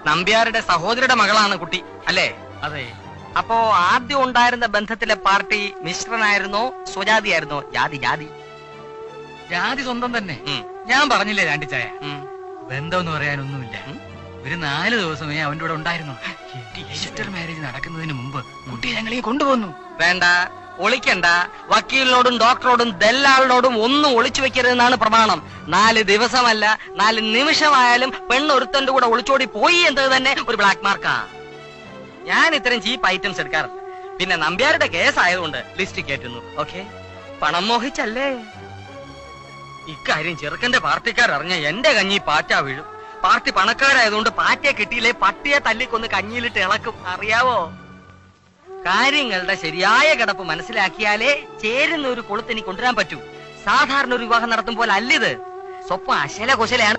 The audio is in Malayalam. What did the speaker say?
നമ്പ്യാരുടെ സഹോദരിയുടെ മകളാണ് കുട്ടി അല്ലേ? അതെ. അപ്പോ ആദ്യം ഉണ്ടായിരുന്ന ബന്ധത്തിലെ പാർട്ടി മിശ്രനായിരുന്നോ സ്വജാതിയായിരുന്നോ? ജാതി ജാതി ജാതി സ്വന്തം തന്നെ. ഞാൻ പറഞ്ഞില്ലേ രാണ്ടിച്ചായ, ബന്ധം എന്ന് പറയാനൊന്നുമില്ല. ഒരു 4 ദിവസമേ അവന്റെ കൂടെ ഉണ്ടായിരുന്നു. രജിസ്റ്റർ മാരേജ് നടക്കുന്നതിന് മുമ്പ് കുട്ടിയെ ഞങ്ങളെ കൊണ്ടുപോന്നു. വേണ്ട, ഒളിക്കണ്ട. വക്കീലിനോടും ഡോക്ടറോടും ദല്ലാളിനോടും ഒന്നും ഒളിച്ചു വെക്കരുതെന്നാണ് പ്രമാണം. 4 ദിവസമല്ല 4 നിമിഷമായാലും പെണ്ണൊരുത്തന്റെ കൂടെ ഒളിച്ചോടി പോയി എന്നത് തന്നെ ഒരു ബ്ലാക്ക് മാർക്കാ. ഞാൻ ഇത്തരം ചീപ്പ് ഐറ്റംസ് എടുക്കാറില്ല. പിന്നെ നമ്പ്യാരുടെ കേസ് ആയതുകൊണ്ട് ലിസ്റ്റ് കയറ്റുന്നു. ഓക്കെ, പണം മോഹിച്ചല്ലേ? ഇക്കാര്യം ചെറുക്കന്റെ പാർട്ടിക്കാരറിഞ്ഞ എന്റെ കഞ്ഞി പാറ്റ വീഴും. പാർട്ടി പണക്കാരായതുകൊണ്ട് പാറ്റയെ കിട്ടിയില്ലേ പട്ടിയെ തല്ലിക്കൊന്ന് കഞ്ഞിയിലിട്ട് ഇളക്കും, അറിയാവോ? കാര്യങ്ങളുടെ ശരിയായ കിടപ്പ് മനസ്സിലാക്കിയാലേ ചേരുന്ന ഒരു കൊളുത്തിനി കൊണ്ടുവരാൻ പറ്റൂ. സാധാരണ ഒരു വിവാഹം നടത്തും പോലെ അല്ലിത്. സ്വപ്പം അശല കുശലയാണ്.